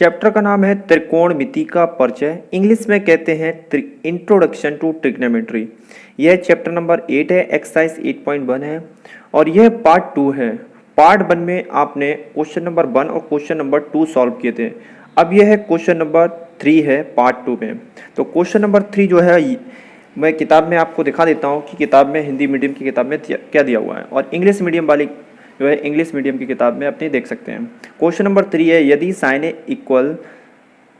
Chapter का नाम है त्रिकोणमिति का परिचय, इंग्लिश में कहते हैं इंट्रोडक्शन टू ट्रिग्नोमेट्री। यह चैप्टर नंबर 8 है, एक्सरसाइज 8.1 है और यह पार्ट 2 है। पार्ट 1 में आपने क्वेश्चन नंबर 1 और क्वेश्चन नंबर 2 सॉल्व किए थे। अब यह है क्वेश्चन नंबर 3 है पार्ट 2 में। तो क्वेश्चन नंबर 3 जो है मैं किताब में आपको दिखा देता हूँ कि किताब में हिंदी मीडियम की किताब में क्या दिया हुआ है और इंग्लिश मीडियम वाली जो है इंग्लिश मीडियम की किताब में अपनी देख सकते हैं। क्वेश्चन नंबर 3 है, यदि साइन ए इक्वल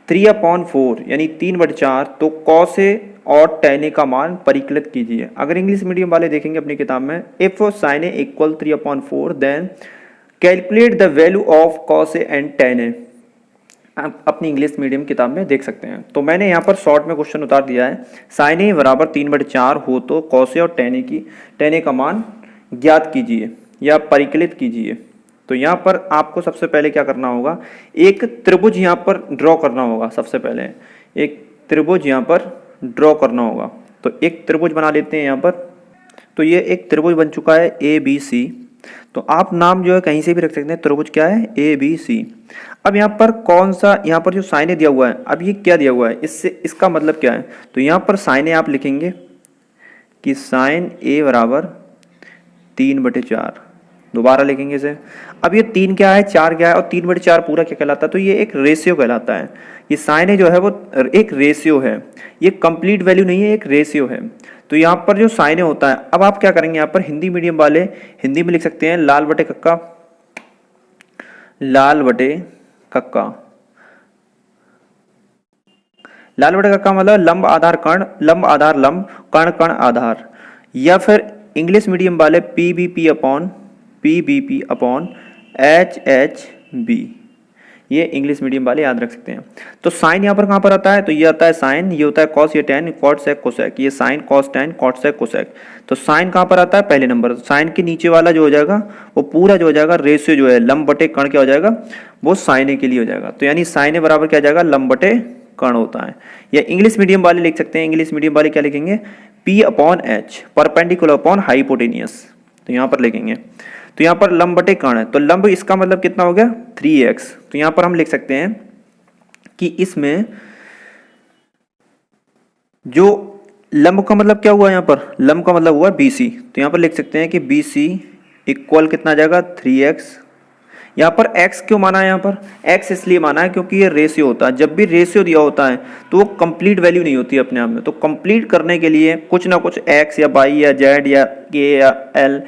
3/4 यानी 3/4 तो कॉस ए और tan ए का मान परिकलित कीजिए। अगर इंग्लिश मीडियम वाले देखेंगे अपनी किताब में, if sine A equal 3/4 then calculate the value of cos A and tan A. आप अपनी इंग्लिश मीडियम किताब में देख सकते हैं। तो मैंने यहाँ पर शॉर्ट में क्वेश्चन उतार दिया है, साइन ए बराबर 3/4 हो तो कॉस ए और tan ए का मान ज्ञात कीजिए या परिकलित कीजिए। तो यहाँ पर आपको सबसे पहले क्या करना होगा, एक त्रिभुज यहाँ पर ड्रॉ करना होगा। सबसे पहले एक त्रिभुज यहाँ पर ड्रॉ करना होगा। तो एक त्रिभुज बना लेते हैं यहाँ पर। तो ये एक त्रिभुज बन चुका है ABC। तो आप नाम जो है कहीं से भी रख सकते हैं, त्रिभुज क्या है ABC। अब यहाँ पर कौन सा, यहाँ पर जो साइन ए दिया हुआ है, अब ये क्या दिया हुआ है, इससे इसका मतलब क्या है। तो यहाँ पर साइन ए आप लिखेंगे कि साइन ए बराबर 3/4। दोबारा लिखेंगे इसे। अब ये 3 क्या है, 4 क्या है और 3/4 पूरा क्या कहलाता है, तो ये एक रेशियो कहलाता है। ये साइन ए जो है वो एक रेशियो है, ये कंप्लीट वैल्यू नहीं है, एक रेशियो है। तो यहाँ पर जो साइन ए होता है, अब आप क्या करेंगे, यहाँ पर हिंदी मीडियम वाले हिंदी में लिख सकते हैं लाल बटे कक्का, लाल बटे कक्का। लाल बटे कक्का मतलब लंब आधार कर्ण, लंब आधार लंब, कर्ण कर्ण आधार। या फिर इंग्लिश मीडियम वाले PBP अपॉन HHB। ये इंग्लिश मीडियम वाले याद रख सकते हैं। तो साइन यहाँ पर कहाँ पर आता है, तो ये आता है साइन, ये होता है कॉस, ये tan, कॉट सेक कोसेक। ये sine cos tan cot sec cosec. तो साइन कहाँ पर आता है, पहले नंबर। साइन के नीचे वाला जो हो जाएगा वो पूरा जो हो जाएगा रेशियो जो है लंब बटे कर्ण क्या हो जाएगा, वो साइन ए के लिए हो जाएगा। तो यानी साइन ए बराबर क्या जाएगा, लंब बटे कर्ण होता है। या इंग्लिश मीडियम वाले लिख सकते हैं, इंग्लिश मीडियम वाले क्या लिखेंगे, P/H परपेंडिकुलर अपॉन हाइपोटेनियस। तो यहाँ पर लिखेंगे। तो यहाँ पर लंब बटे कर्ण है, तो लंब इसका मतलब कितना हो गया 3x। तो यहाँ पर हम लिख सकते हैं कि इसमें जो लंब का मतलब क्या हुआ, यहाँ पर लंब का मतलब हुआ BC। तो यहाँ पर लिख सकते हैं कि BC इक्वल कितना जाएगा 3x। यहाँ पर x क्यों माना है, यहाँ पर x इसलिए माना है क्योंकि ये रेशियो होता है। जब भी रेशियो दिया होता है तो वो कंप्लीट वैल्यू नहीं होती अपने आप में। तो कंप्लीट करने के लिए कुछ ना कुछ x या y या z या k या l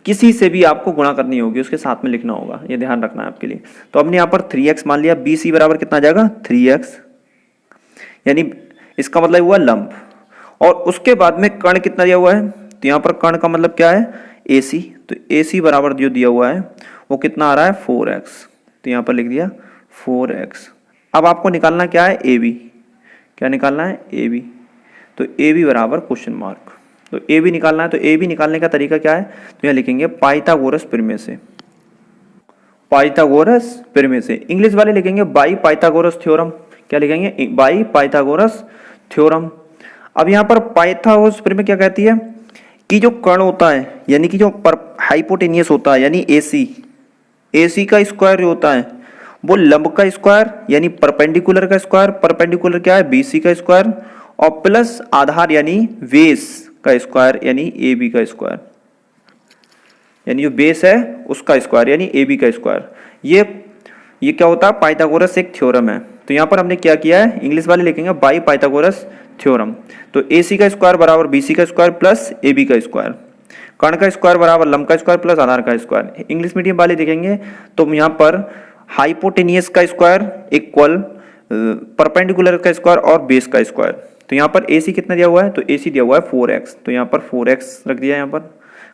किसी से भी आपको गुणा करनी होगी, उसके साथ में लिखना होगा, ये ध्यान रखना है आपके लिए। तो हमने यहाँ पर 3x मान लिया, BC बराबर कितना जाएगा 3x, यानी इसका मतलब हुआ लंब। और उसके बाद में कर्ण कितना दिया हुआ है, तो यहाँ पर कर्ण का मतलब क्या है AC। तो AC बराबर जो दिया हुआ है वो कितना आ रहा है 4x। तो यहाँ पर लिख दिया 4x। अब आपको निकालना क्या है AB, क्या निकालना है AB। तो AB बराबर क्वेश्चन मार्क। तो AB निकालना है। तो AB निकालने का तरीका क्या है, तो यहाँ लिखेंगे पाइथागोरस प्रमेय से, पाइथागोरस प्रमेय से। इंग्लिश वाले लिखेंगे बाई पाइथागोरस थ्योरम। क्या लिखेंगे, बाई पाइथागोरस थ्योरम। अब यहाँ पर पाइथागोरस प्रमेय क्या कहती है कि जो कर्ण होता है यानी कि जो हाइपोटेनियस होता है यानी AC का स्क्वायर जो होता है वो लंब का स्क्वायर यानी परपेंडिकुलर का स्क्वायर, परपेंडिकुलर क्या है BC का स्क्वायर, और प्लस आधार यानी बेस का स्क्वायर यानी AB का स्क्वायर, यानी जो बेस है उसका स्क्वायर यानी AB का स्क्वायर। ये क्या होता है, पाइथागोरस एक थ्योरम है। तो यहाँ पर हमने क्या किया है, इंग्लिश वाले लिखेंगे बाई पाइथागोरस थ्योरम। तो AC का स्क्वायर बराबर BC का स्क्वायर प्लस AB का स्क्वायर, कर्ण का स्क्वायर बराबर लंब का स्क्वायर प्लस आधार का स्क्वायर। इंग्लिश मीडियम वाले देखेंगे तो यहाँ पर हाइपोटेनियस का स्क्वायर इक्वल परपेंडिकुलर का स्क्वायर और बेस का स्क्वायर। तो यहाँ पर AC कितना दिया हुआ है, तो AC दिया हुआ है 4x। तो यहाँ पर 4x रख दिया यहाँ पर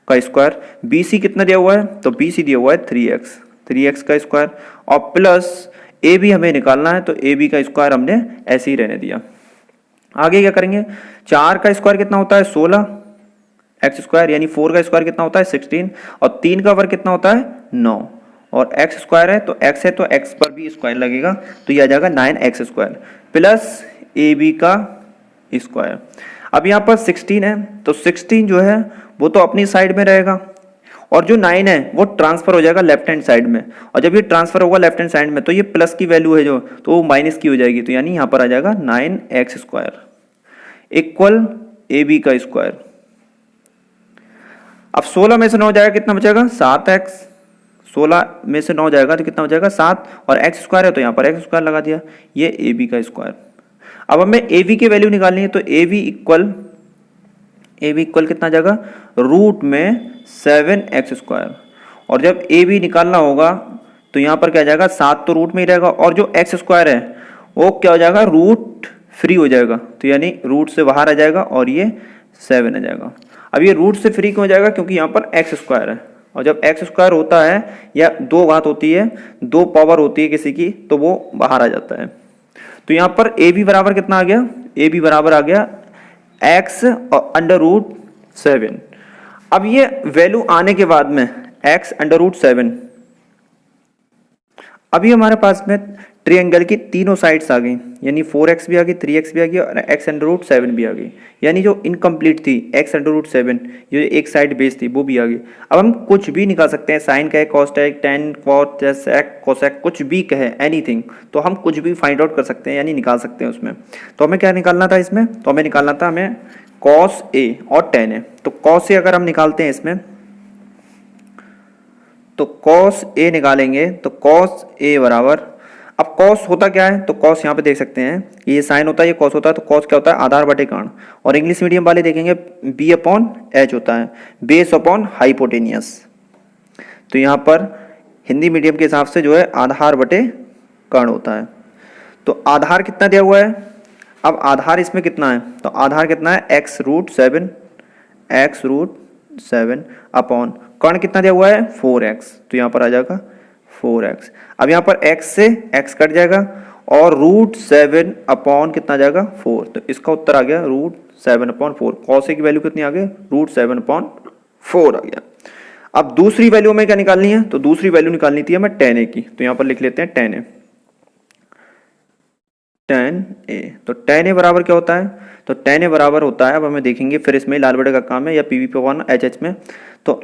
का स्क्वायर। BC कितना दिया हुआ है, तो BC दिया हुआ है 3x का स्क्वायर, और प्लस AB हमें निकालना है। तो AB का स्क्वायर हमने ऐसे ही रहने दिया। आगे क्या करेंगे, 4 का स्क्वायर कितना होता है 16 x स्क्वायर, यानी 4 का स्क्वायर कितना होता है 16, और 3 का वर्ग कितना होता है 9, और x स्क्वायर है तो x है तो x पर भी स्क्वायर लगेगा। तो यह आ जाएगा 9x स्क्वायर प्लस AB का स्क्वायर। अब यहाँ पर 16 है तो 16 जो है वो तो अपनी साइड में रहेगा, और जो 9 है वो ट्रांसफर हो जाएगा लेफ्ट हैंड साइड में, और जब ये ट्रांसफर होगा लेफ्ट हैंड साइड में तो ये प्लस की वैल्यू है जो, तो वो माइनस की हो जाएगी, तो यानी यहाँ पर आ जाएगा 9x² इक्वल AB का स्क्वायर। अब 16 में से 9 जाएगा कितना बचेगा 7x, 16 में से 9 जाएगा तो कितना हो जाएगा 7, और x² है तो यहाँ पर x² लगा दिया, ये AB का स्क्वायर। अब हमें AB की वैल्यू निकालनी है तो AB इक्वल कितना जाएगा रूट में 7x², और जब AB निकालना होगा तो यहाँ पर क्या जाएगा 7 तो रूट में ही रहेगा, और जो x² है वो क्या हो जाएगा रूट फ्री हो जाएगा, तो यानी रूट से बाहर आ जाएगा और ये 7 आ जाएगा। अब ये रूट से फ्री क्यों हो जाएगा, क्योंकि यहाँ पर x² है, और जब x² होता है या दो घात होती है, दो पावर होती है किसी की, तो वो बाहर आ जाता है। तो यहाँ पर AB बराबर कितना आ गया, AB बराबर आ गया x √7। अब ये वैल्यू आने के बाद में x √7, अभी हमारे पास में ट्रायंगल की तीनों साइड्स आ गई, यानी 4x भी आ गई, 3x भी आ गई और x √7 भी आ गई, यानी जो इनकम्प्लीट थी x √7 जो एक साइड बेस थी वो भी आ गई। अब हम कुछ भी निकाल सकते हैं, साइन कहे, कॉस्टेक, टेन, कॉट, सेक, कोसेक, कुछ भी कहे, एनीथिंग, तो हम कुछ भी फाइंड आउट कर सकते हैं यानी निकाल सकते हैं उसमें। तो हमें क्या निकालना था इसमें, तो हमें निकालना था हमें cos A और tan A। तो cos A अगर हम निकालते हैं इसमें, तो cos A निकालेंगे तो cos A बराबर, अब cos होता क्या है, तो cos यहाँ पे देख सकते हैं, ये साइन होता है, ये cos होता है, तो cos क्या होता है आधार बटे कर्ण, और इंग्लिश मीडियम वाले देखेंगे B/H होता है, बेस अपॉन हाइपोटेनियस। तो यहाँ पर हिंदी मीडियम के हिसाब से जो है आधार बटे कर्ण होता है। तो आधार कितना दिया हुआ है, अब आधार इसमें कितना है, तो आधार कितना है x√7 अपॉन कर्ण कितना दिया हुआ है 4x, तो यहाँ पर आ जाएगा 4x। अब यहाँ पर x से x कट जाएगा और √7 अपॉन कितना आ जाएगा 4, तो इसका उत्तर आ गया √7/4। cos A की वैल्यू कितनी आ गई √7/4 आ गया। अब दूसरी वैल्यू में क्या निकालनी है, तो दूसरी वैल्यू निकालनी थी हमें tan A की, तो यहाँ पर लिख लेते हैं tan A। तो tan A बराबर क्या होता है, तो tan A बराबर होता है, अब हमें देखेंगे फिर इसमें लाल बटे का काम है या PV/HH में, तो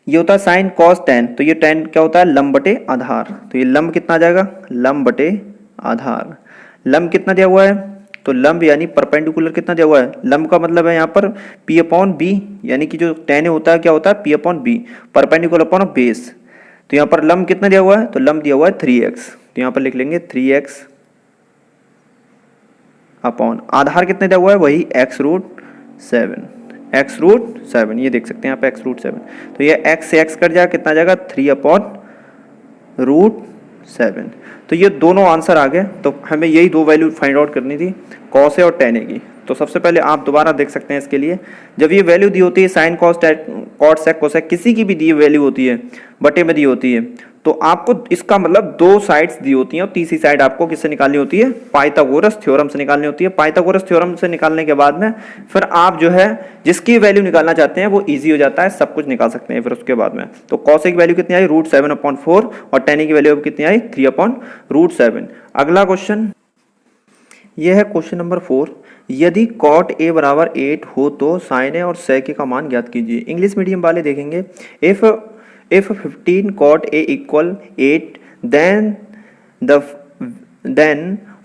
ये होता है साइन कॉस tan, तो ये tan क्या होता है लंब बटे आधार, तो ये लंब कितना आ जाएगा लंब बटे आधार। लंब कितना दिया हुआ है, तो लंब यानी परपेंडिकुलर कितना दिया हुआ है, लंब का मतलब है यहाँ पर P/B, यानी कि जो tan A होता है क्या होता है P/B, परपेंडिकुलर अपॉन बेस। तो यहाँ पर लंब कितना दिया हुआ है, तो लंब दिया हुआ है 3x, तो यहाँ पर लिख लेंगे 3x अपॉन आधार कितने दिया हुआ है वही x√7, ये देख सकते हैं यहाँ पे x√7, तो ये x से x कट जाएगा कितना आ जाएगा 3/√7। तो ये दोनों आंसर आ गए। तो हमें यही दो वैल्यू फाइंड आउट करनी थी cos A और tan A की। तो सबसे पहले आप दोबारा देख सकते हैं इसके लिए, जब ये वैल्यू दी होती है sine cos cot sec cosec किसी की भी दी वैल्यू होती है बटे में दी होती है, तो आपको इसका मतलब दो साइड्स दी होती हैं और तीसरी साइड आपको किससे निकालनी होती है पाइथागोरस थ्योरम से निकालनी होती है। पाइथागोरस थ्योरम से निकालने के बाद में फिर आप जो है जिसकी वैल्यू निकालना चाहते हैं वो इजी हो जाता है, सब कुछ निकाल सकते हैं फिर उसके बाद में। तो cos A की वैल्यू कितनी आई √7/4 और tan A की वैल्यू कितनी आई 3/√7। अगला क्वेश्चन यह है क्वेश्चन नंबर 4, यदि cot A बराबर 8 हो तो sin A और sec A का मान ज्ञात कीजिए। इंग्लिश मीडियम वाले देखेंगे if 15 cot A equal 8 then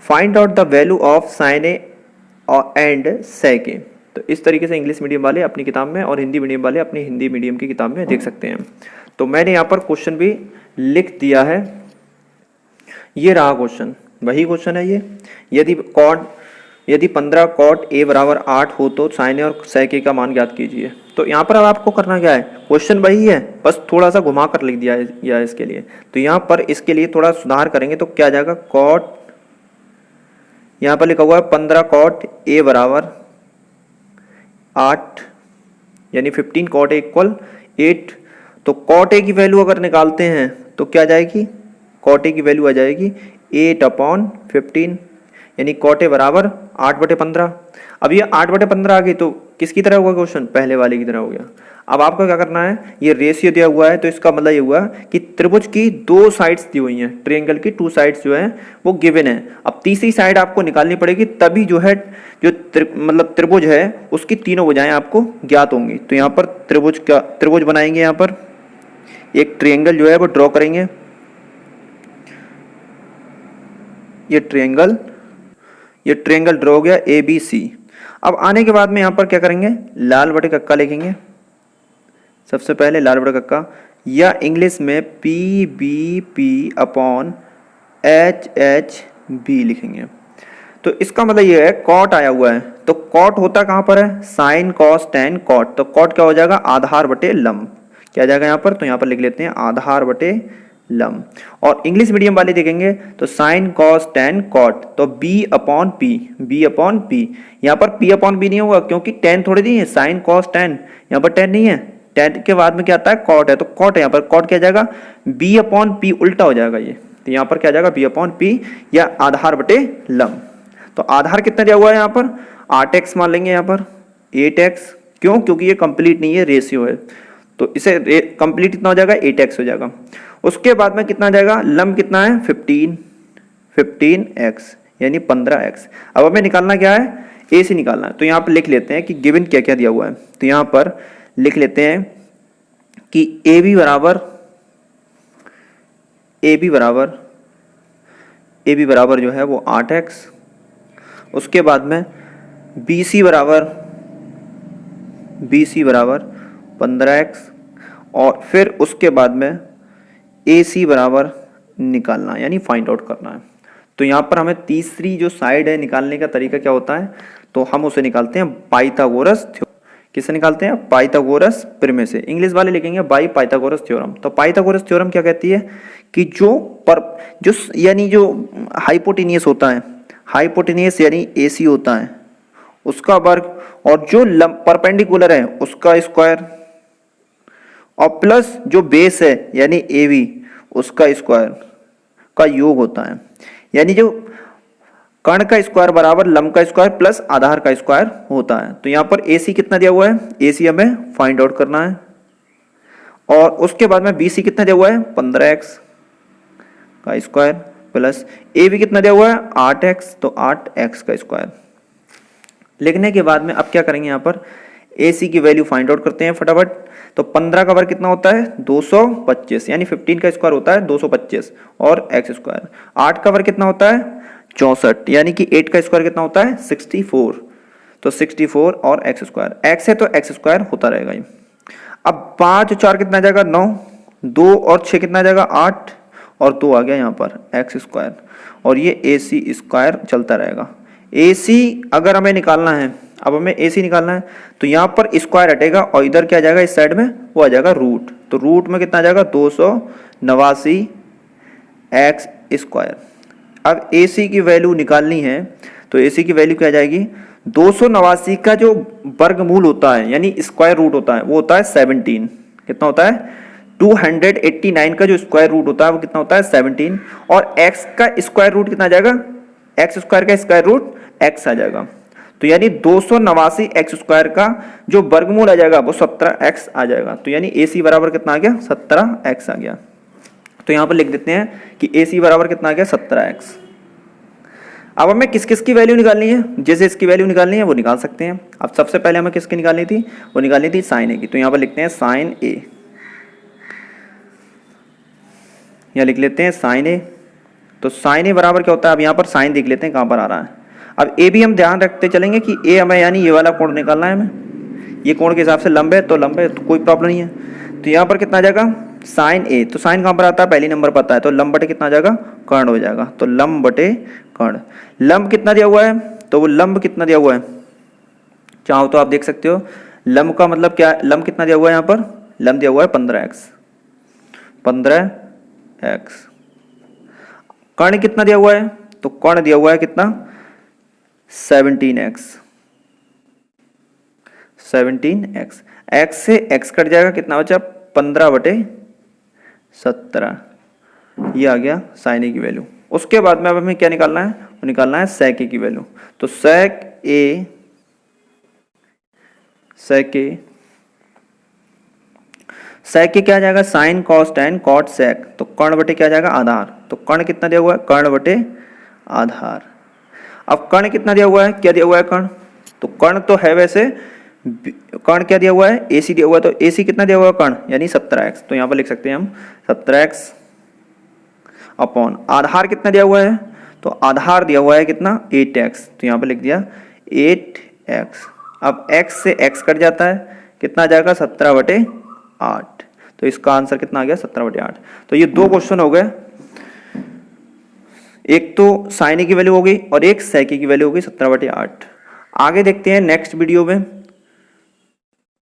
find out the value of sin A and sec A। तो इस तरीके से इंग्लिश मीडियम वाले अपनी किताब में और हिंदी मीडियम वाले अपनी हिंदी मीडियम की किताब में देख सकते हैं। तो मैंने यहाँ पर क्वेश्चन भी लिख दिया है, ये रहा क्वेश्चन, वही क्वेश्चन है ये। यदि 15 cot A बराबर 8 हो तो sin A और sec A का मान ज्ञात कीजिए। तो यहाँ पर अब आपको करना क्या है, क्वेश्चन वही है बस थोड़ा सा घुमा कर लिख दिया है इसके लिए। तो यहाँ पर इसके लिए थोड़ा सुधार करेंगे तो क्या आ जाएगा cot, यहाँ पर लिखा हुआ है 15 cot A बराबर 8 यानी 15 cot A इक्वल 8। तो cot A की वैल्यू अगर निकालते हैं तो क्या आ जाएगी, cot A की वैल्यू आ जाएगी 8/15 यानी cot A बराबर 8/15। अब ये 8/15 आ गई तो किसकी तरह हुआ क्वेश्चन, पहले वाले की तरह हो गया। अब आपको क्या करना है, ये रेशियो दिया हुआ है तो इसका मतलब ये हुआ कि त्रिभुज की दो साइड्स दी हुई हैं, ट्रायंगल की टू साइड्स जो है वो गिवन है। अब तीसरी साइड आपको निकालनी पड़ेगी, तभी जो है जो मतलब त्रिभुज है उसकी तीनों भुजाएं आपको ज्ञात होंगी। तो यहाँ पर त्रिभुज बनाएंगे, यहाँ पर एक ट्रायंगल जो है वो ड्रॉ करेंगे, ये ट्रायंगल ड्रॉ हो गया ABC। अब आने के बाद में यहाँ पर क्या करेंगे, लाल बटे कक्का लिखेंगे। सबसे पहले लाल बटे कक्का, या इंग्लिश में PBP अपॉन HHB लिखेंगे। तो इसका मतलब ये है कॉट आया हुआ है, तो कॉट होता कहाँ पर है, साइन कॉस टेन कॉट। तो कॉट क्या हो जाएगा, आधार बटे लंब। क्या आ जाएगा यहाँ पर, तो यहाँ पर लिख लेते हैं आधार बटे लंब। और इंग्लिश मीडियम वाले देखेंगे तो साइन कॉस टेन कॉट, तो B अपॉन P। यहाँ पर P अपॉन B नहीं होगा क्योंकि टेन थोड़ी नहीं है, साइन कॉस टेन, यहाँ पर टेन नहीं है, टेन के बाद में क्या आता है, कॉट है, तो कॉट है यहाँ पर, कॉट क्या आ जाएगा, B अपॉन P, उल्टा हो जाएगा ये। तो यहाँ पर क्या आ जाएगा, B अपॉन P या आधार बटे लंब। तो आधार कितना दिया हुआ है यहाँ पर, 8x मान लेंगे यहाँ पर, 8x। क्यों, क्योंकि ये कंप्लीट नहीं है, रेशियो है, तो इसे कंप्लीट कितना हो जाएगा, 8x हो जाएगा। उसके बाद में कितना आ जाएगा, लंब कितना है, 15x यानी 15x। अब हमें निकालना क्या है, ए से निकालना है। तो यहाँ पर लिख लेते हैं कि गिवन क्या क्या दिया हुआ है। तो यहाँ पर लिख लेते हैं कि AB बराबर जो है वो 8x। उसके बाद में BC बराबर 15x, और फिर उसके बाद में AC बराबर निकालना यानी फाइंड आउट करना है। तो यहाँ पर हमें तीसरी जो साइड है निकालने का तरीका क्या होता है, तो हम उसे निकालते हैं पाइथागोरस थ्योरम। किससे निकालते हैं, पाइथागोरस प्रमेय से। इंग्लिश वाले लिखेंगे बाई पाइथागोरस थ्योरम। तो पाइथागोरस थ्योरम क्या कहती है कि जो यानी जो हाइपोटेनियस होता है, हाइपोटेनियस यानी AC होता है उसका वर्ग, और जो परपेंडिकुलर है उसका स्क्वायर, और प्लस जो बेस है यानी AB उसका स्क्वायर का योग होता है। यानी जो कर्ण का स्क्वायर बराबर लंब का स्क्वायर प्लस आधार का स्क्वायर होता है। तो यहाँ पर AC कितना दिया हुआ है, AC हमें फाइंड आउट करना है। और उसके बाद में BC कितना दिया हुआ है, 15x का स्क्वायर, प्लस AB कितना दिया हुआ है, 8x, तो 8x का स्क्वायर। लिखने के बाद में अब क्या करेंगे, यहाँ पर AC की वैल्यू फाइंड आउट करते हैं फटाफट। तो 15 का वर्ग कितना होता है, 225, यानी 15 का स्क्वायर होता है 225 और x स्क्वायर। 8 का वर्ग कितना होता है, 64, यानी कि 8 का स्क्वायर कितना होता है, 64। तो 64 और x स्क्वायर, x है तो x स्क्वायर होता रहेगा ये। अब 5 और 4 कितना जाएगा, 9, 2 और 6 कितना जाएगा, 8, और 2 आ गया यहाँ पर x स्क्वायर, और ये AC स्क्वायर चलता रहेगा। AC अगर हमें निकालना है, अब हमें AC निकालना है तो यहाँ पर स्क्वायर हटेगा और इधर क्या आ जाएगा, इस साइड में वो आ जाएगा रूट। तो रूट में कितना आ जाएगा, 289 x स्क्वायर। अब AC की वैल्यू निकालनी है तो AC की वैल्यू क्या आ जाएगी, 289 का जो वर्गमूल होता है यानी स्क्वायर रूट होता है वो होता है 17। कितना होता है, 289 का जो स्क्वायर रूट होता है वो कितना होता है, 17। और x का स्क्वायर रूट कितना आ जाएगा, x स्क्वायर का स्क्वायर रूट x आ जाएगा। तो यानी 289 x स्क्वायर का जो वर्गमूल आ जाएगा वो 17x आ जाएगा। तो यानी AC बराबर कितना आ गया, 17x आ गया। तो यहाँ पर लिख देते हैं कि AC बराबर कितना आ गया, 17x। अब हमें किस किस की वैल्यू निकालनी है, जैसे इसकी वैल्यू निकालनी है वो निकाल सकते हैं। अब सबसे पहले हमें किसकी निकालनी थी, वो निकालनी थी साइन A की। तो यहाँ पर लिखते हैं साइन A, यहाँ लिख लेते हैं साइन A। तो साइन A बराबर क्या होता है, अब यहाँ पर साइन देख लेते हैं कहाँ पर आ रहा है। अब A भी हम ध्यान रखते चलेंगे कि A हमें यानी ये वाला कोण निकालना है हमें, ये कोण के हिसाब से लंब है तो लंब है, तो कोई प्रॉब्लम नहीं है। तो यहाँ पर कितना आ जाएगा, साइन A, तो साइन कहाँ पर आता है, पहली नंबर पर आता है, तो लंब बटे कितना आ जाएगा, कर्ण हो जाएगा। तो लंब बटे कर्ण, लंब कितना दिया हुआ है, तो वो लंब कितना दिया हुआ है, चाहो तो आप देख सकते हो। लंब का मतलब क्या, लंब कितना दिया हुआ है यहाँ पर, लंब दिया हुआ है 15x। कर्ण कितना दिया हुआ है, तो कर्ण दिया हुआ है कितना, 17x। x से x कट जाएगा, कितना बचा, 15/17। ये आ गया साइन A की वैल्यू। उसके बाद में अब हमें क्या निकालना है, वो निकालना है सेक A की वैल्यू। तो सेक A सेके, सेके क्या आ जाएगा, sine cos tan cot sec, तो कर्ण बटे क्या आ जाएगा, आधार। तो कर्ण कितना दिया हुआ है, कर्ण बटे आधार। अब कर्ण कितना दिया हुआ है, क्या दिया हुआ है कर्ण, तो कर्ण तो है वैसे, कर्ण क्या दिया हुआ है, AC दिया हुआ है, तो AC कितना दिया हुआ है कर्ण, यानी 17x, तो यहाँ पर लिख सकते हैं हम 17x अपॉन आधार कितना दिया हुआ है, तो आधार दिया हुआ है कितना, 8x, तो यहाँ पर लिख दिया 8x। अब x से x कट जाता है, कितना आ जाएगा 17/8, तो इसका आंसर कितना आ गया 17/8। तो ये दो क्वेश्चन हो गए, एक तो साइन की वैल्यू हो गई और एक सेक की वैल्यू हो गई 17/8। आगे देखते हैं नेक्स्ट वीडियो में।